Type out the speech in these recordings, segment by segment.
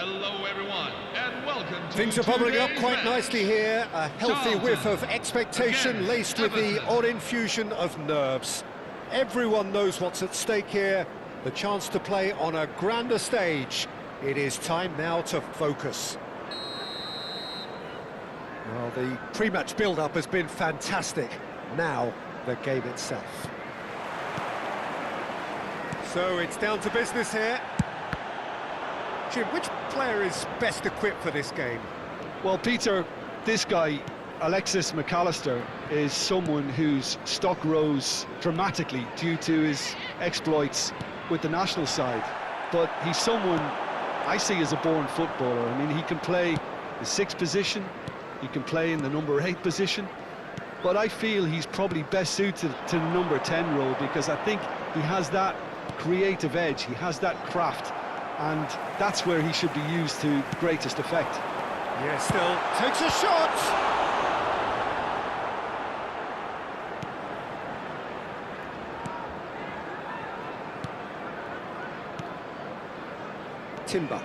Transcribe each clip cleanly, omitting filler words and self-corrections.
Hello everyone, and welcome to Things are bubbling up today's quite match. nicely here. A healthy Charlton whiff of expectation against laced with the Everton. odd infusion of nerves. Everyone knows what's at stake here. The chance to play on a grander stage. It is time now to focus. Well, the pre-match build-up has been fantastic. Now, the game itself. So it's down to business here. Jim, which player is best equipped for this game? Well, Peter, this guy, Alexis McAllister, is someone whose stock rose dramatically due to his exploits with the national side. But he's someone I see as a born footballer. I mean, he can play the 6th position, he can play in the number 8 position, but I feel he's probably best suited to the number 10 role because I think he has that creative edge, he has that craft, and that's where he should be used to greatest effect. Yeah, still takes a shot! Timber.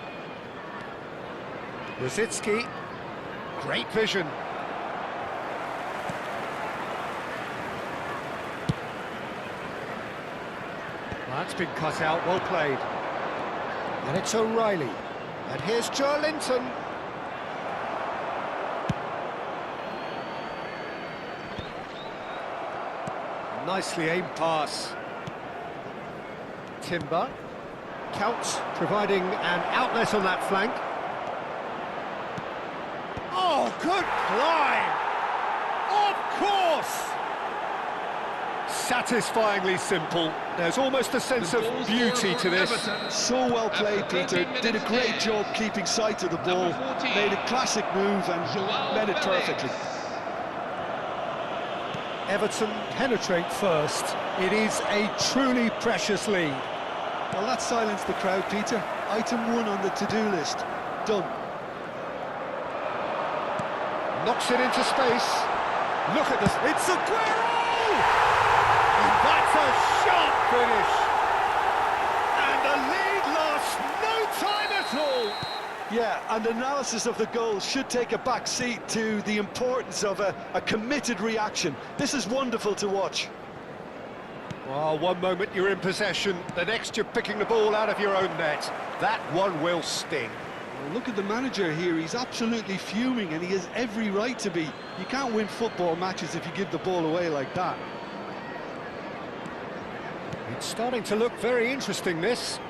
Rosicki. Great vision. That's been cut out, well played. And it's O'Reilly. And here's Charlton. Nicely aimed pass. Timber. Count providing an outlet on that flank. Oh, good climb! Of course! Satisfyingly simple. There's almost a sense of beauty to this. So well played, Peter. Did a great job keeping sight of the ball. Made a classic move and met it perfectly. Everton penetrate first. It is a truly precious lead. Well, that silenced the crowd, Peter. Item 1 on the to-do list. Done. Knocks it into space. Look at this. It's Aguero! And that's a sharp finish. And the lead lasts no time at all. Yeah, and analysis of the goal should take a back seat to the importance of a committed reaction. This is wonderful to watch. Well, one moment you're in possession, the next you're picking the ball out of your own net. That one will sting. Well, look at the manager here, he's absolutely fuming and he has every right to be. You can't win football matches if you give the ball away like that. It's starting to look very interesting, this.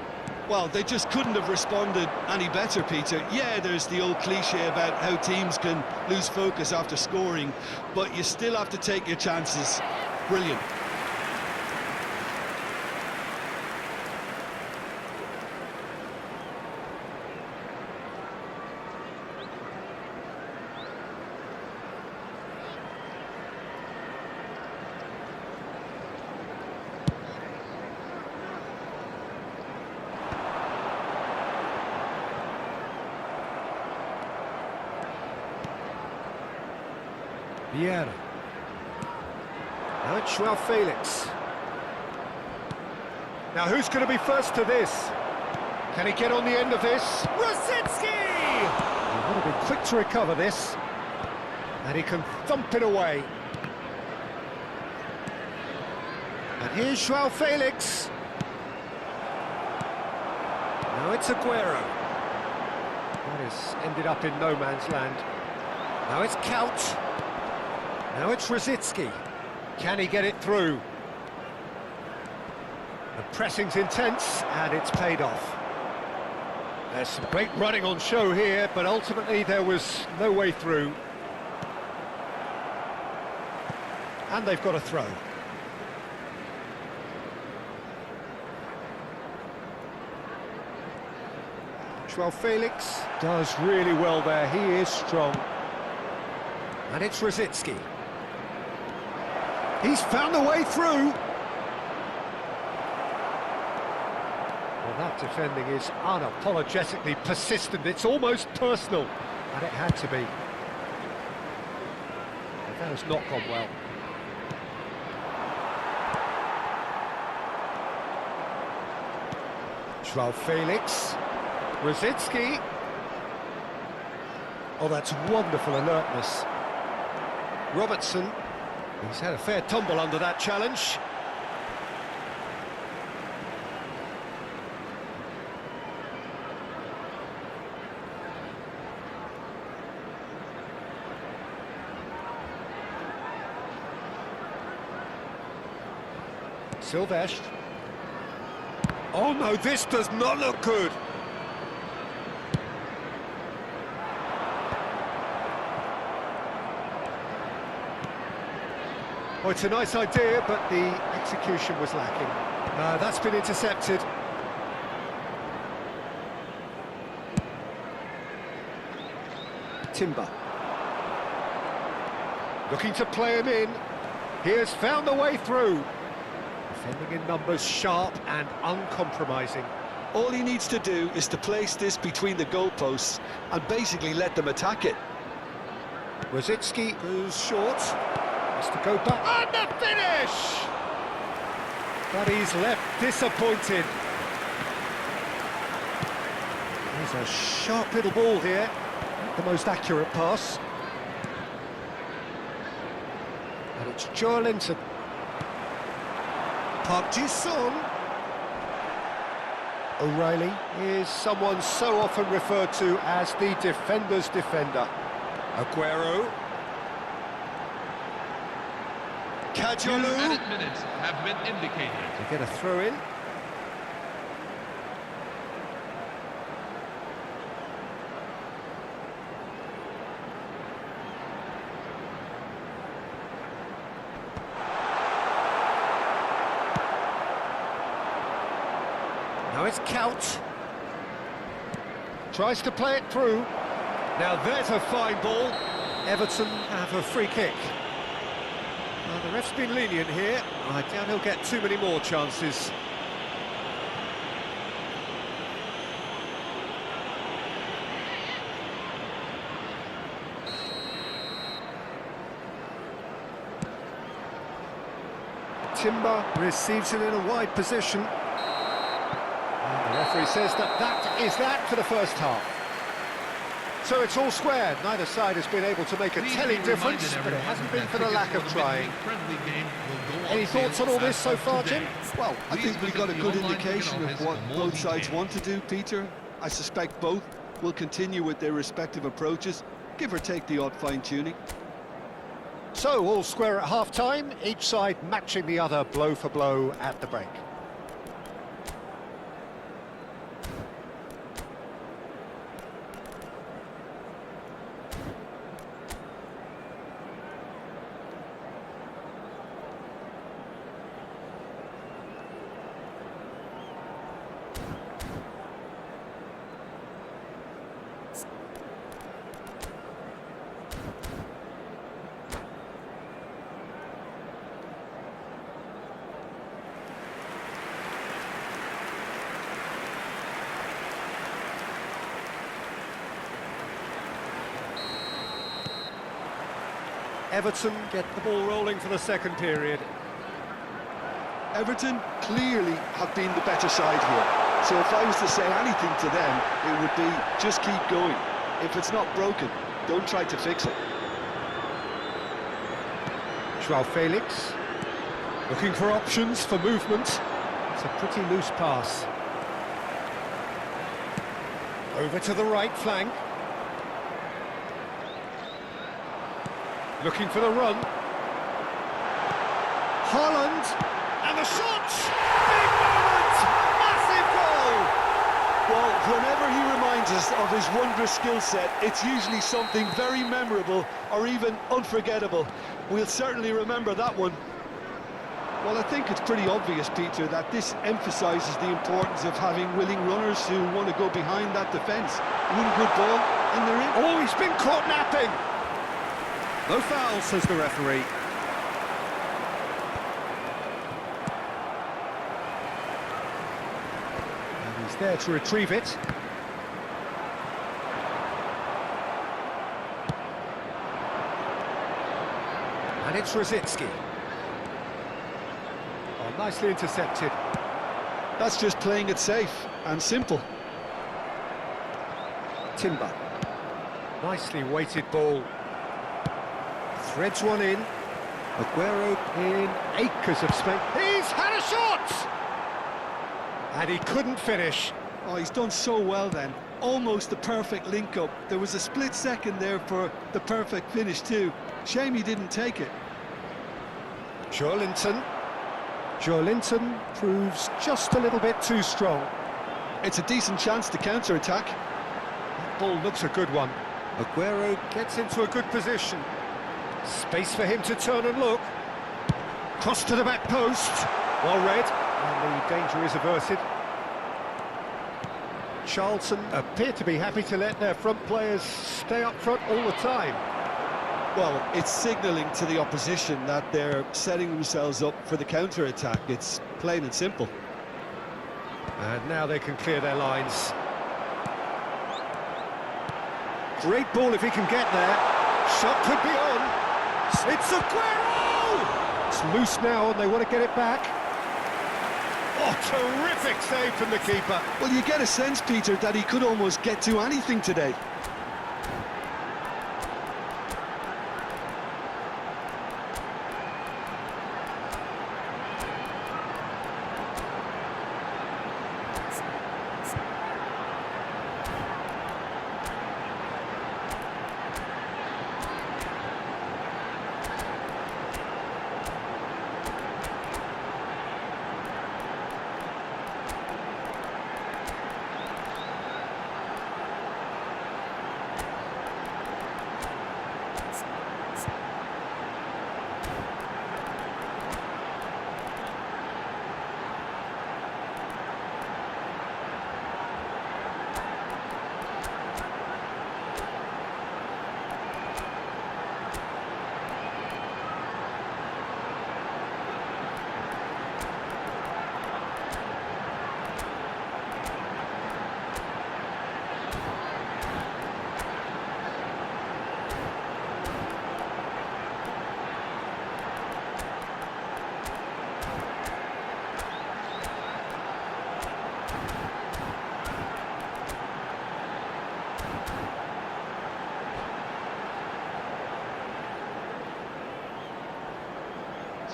Well, they just couldn't have responded any better, Peter. Yeah, there's the old cliche about how teams can lose focus after scoring, but you still have to take your chances. Brilliant. Vieira. Now it's João Felix. Now who's going to be first to this? Can he get on the end of this? Rosicki! He would have been quick to recover this. And he can thump it away. And here's João Felix. Now it's Aguero. That has ended up in no man's land. Now it's Count. Now it's Rosicki. Can he get it through? The pressing's intense, and it's paid off. There's some great running on show here, but ultimately there was no way through. And they've got a throw. João Felix does really well there, he is strong. And it's Rosicki. He's found a way through. Well, that defending is unapologetically persistent. It's almost personal. And it had to be. But that has not gone well. João Felix. Rosicki. Oh, that's wonderful alertness. Robertson, he's had a fair tumble under that challenge. Silvestre. Oh no, this does not look good. Oh, it's a nice idea, but the execution was lacking. That's been intercepted. Timber. Looking to play him in. He has found the way through. Defending in numbers, sharp and uncompromising. All he needs to do is to place this between the goalposts and basically let them attack it. Rosicki goes short. Has to go back. And the finish! But he's left disappointed. There's a sharp little ball here. Not the most accurate pass. And it's Charlton. Park Ji-sung. O'Reilly is someone so often referred to as the defender's defender. Aguero. Kajolu. Added minutes have been indicated. To get a throw in. Now it's Couch. Tries to play it through. Now there's a fine ball. Everton have a free kick. The ref's been lenient here. I doubt he'll get too many more chances. Timber receives it in a wide position. And the referee says that is that for the first half. So it's all square. Neither side has been able to make a telling difference, but it hasn't been for the lack of trying. Any thoughts on all this so far, Jim? Well, I think we got a good indication of what both sides want to do, Peter. I suspect both will continue with their respective approaches, give or take the odd fine-tuning. So, all square at half-time, each side matching the other blow for blow at the break. Everton get the ball rolling for the second period. Everton clearly have been the better side here. So if I was to say anything to them, it would be just keep going. If it's not broken, don't try to fix it. Joao Felix looking for options for movement. It's a pretty loose pass. Over to the right flank. Looking for the run. Haaland, and the shot! Big moment! Massive goal! Well, whenever he reminds us of his wondrous skill set, it's usually something very memorable or even unforgettable. We'll certainly remember that one. Well, I think it's pretty obvious, Peter, that this emphasises the importance of having willing runners who want to go behind that defence. One good ball, and they're in. Oh, he's been caught napping! No foul, says the referee. And he's there to retrieve it. And it's Rosicki. Oh, nicely intercepted. That's just playing it safe and simple. Timber. Nicely weighted ball. Threads one in. Aguero in acres of space. He's had a shot! And he couldn't finish. Oh, he's done so well then. Almost the perfect link-up. There was a split second there for the perfect finish too. Shame he didn't take it. Charlton. Charlton proves just a little bit too strong. It's a decent chance to counter-attack. That ball looks a good one. Aguero gets into a good position. Space for him to turn and look. Cross to the back post. Well read. And the danger is averted. Charlton appear to be happy to let their front players stay up front all the time. Well, it's signalling to the opposition that they're setting themselves up for the counter-attack. It's plain and simple. And now they can clear their lines. Great ball if he can get there. Shot could be on. It's Aguero! It's loose now and they want to get it back. Oh, terrific save from the keeper. Well, you get a sense, Peter, that he could almost get to anything today.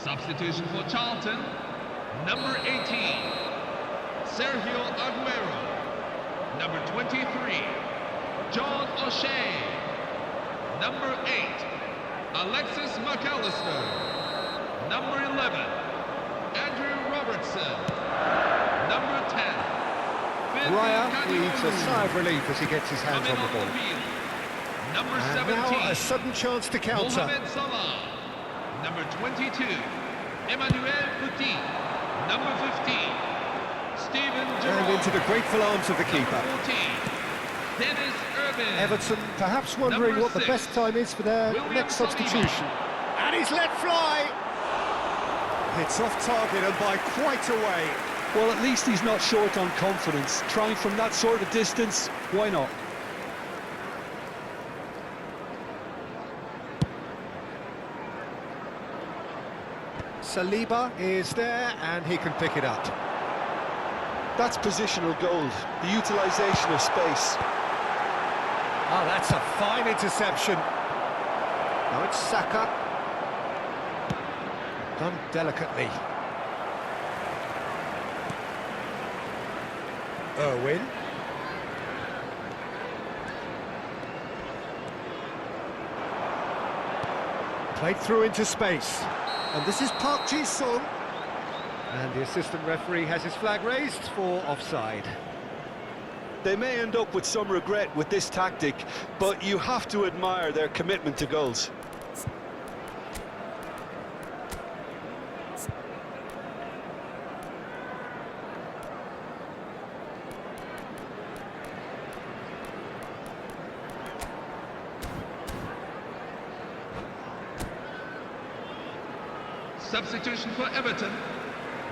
Substitution for Charlton, number 18, Sergio Aguero. Number 23, John O'Shea. Number 8, Alexis McAllister. Number 11, Andrew Robertson. Number 10, Raya breathes a sigh of relief as he gets his hands on the ball. Number And 17, now a sudden chance to counter. Mohamed Salah. Number 22, Emmanuel Petit. Number 15, Steven Gerrard. And into the grateful arms of the keeper. Number 14, Dennis Irvin. Everton perhaps wondering Number what the 6, best time is for their William next Saliba. substitution. And he's let fly! It's off target and by quite a way. Well, at least he's not short on confidence. Trying from that sort of distance, why not? Saliba is there and he can pick it up. That's positional gold, the utilisation of space. Oh, that's a fine interception. Now it's Saka. Done delicately. Irwin. Played through into space. And this is Park Ji-sung. And the assistant referee has his flag raised for offside. They may end up with some regret with this tactic, but you have to admire their commitment to goals. Substitution for Everton,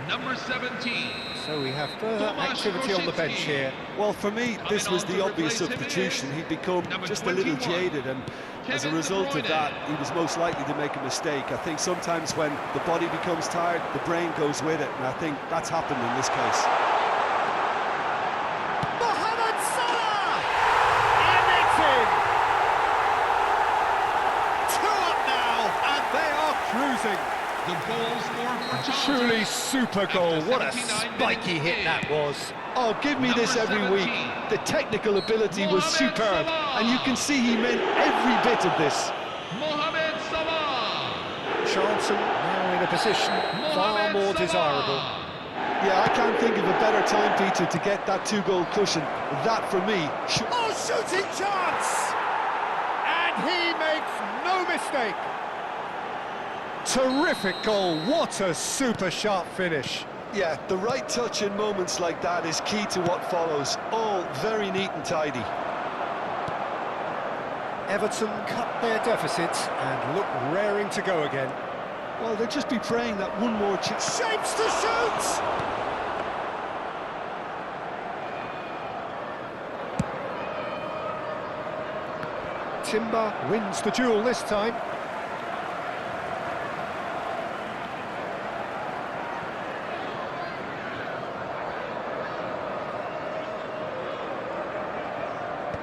number 17. So we have further activity on the bench here. Well, for me, this was the obvious substitution. He'd become just a little jaded, and as a result of that, he was most likely to make a mistake. I think sometimes when the body becomes tired, the brain goes with it, and I think that's happened in this case. Mohamed Salah! And it's in! The goal scorer for Charlton. Truly super goal. What a 79 spiky minutes hit in. that was. Oh, give me this Number every week. 17. The technical ability was Mohamed superb, Salah. and you can see he meant every bit of this. Mohamed Salah. Charlton now in a position far Mohamed more Salah. desirable. Yeah, I can't think of a better time, Peter, to get that two-goal cushion. That, for me, should... Oh, shooting chance! And he makes no mistake. Terrific goal. What a super sharp finish. Yeah, the right touch in moments like that is key to what follows. All very neat and tidy. Everton cut their deficit and look raring to go again. Well, they'll just be praying that one more chance. Shapes to shoot! Timber wins the duel this time.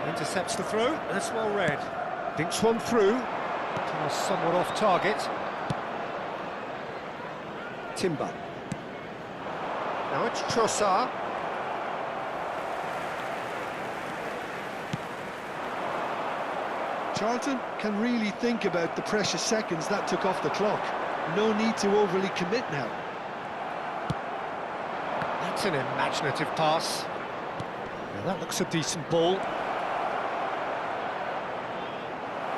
Intercepts the throw, that's well read. Dinks one through, somewhat off target. Timber. Now it's Trossard. Charlton can really think about the precious seconds that took off the clock. No need to overly commit now. That's an imaginative pass. Now that looks a decent ball.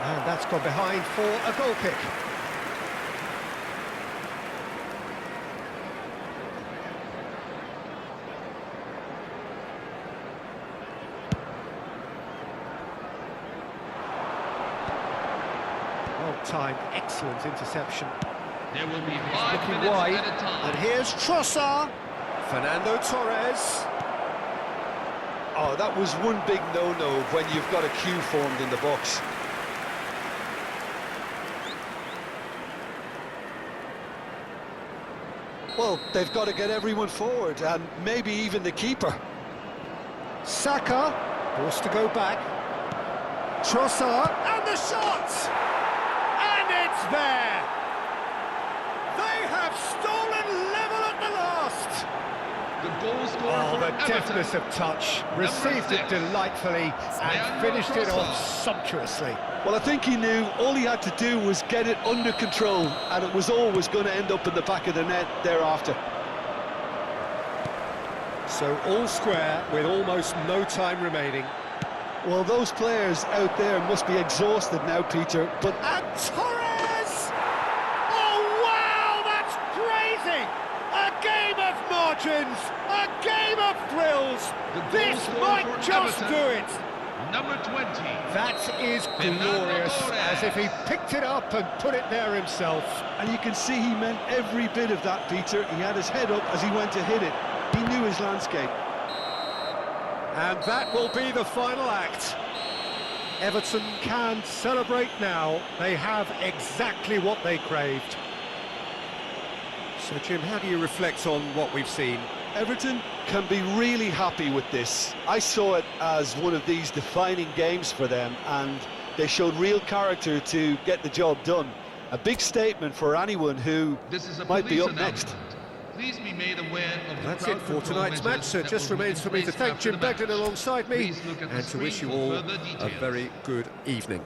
And that's gone behind for a goal kick. Well-timed, excellent interception. There will be 5 Looking minutes wide, at a time. and here's Trossard. Fernando Torres. Oh, that was one big no-no when you've got a queue formed in the box. Well, they've got to get everyone forward, and maybe even the keeper. Saka, forced to go back. Trossard, and the shot! And it's there! They have stolen level at the last! The goal scorer Oh, for the Everton. deftness of touch. Received it 6. delightfully and finished it off sumptuously. Well, I think he knew all he had to do was get it under control, and it was always going to end up in the back of the net thereafter. So all square with almost no time remaining. Well, those players out there must be exhausted now, Peter, but... And Torres! Oh, wow, that's crazy! A game of margins, a game of thrills. The goal This scorer might for just Everton. do it. Number 20. That is Fernando glorious, Torres. as if he picked it up and put it there himself. And you can see he meant every bit of that, Peter. He had his head up as he went to hit it. He knew his landscape. And that will be the final act. Everton can celebrate now. They have exactly what they craved. So, Jim, how do you reflect on what we've seen? Everton can be really happy with this. I saw it as one of these defining games for them, and they showed real character to get the job done. A big statement for anyone who This is a might be police up next. announcement. Please be made aware of the That's crowd it for control tonight's match. measures So it that just will be remains in for me to place thank after Jim the match. Begden alongside me Please look at the and to wish screen you for all further a details. very good evening.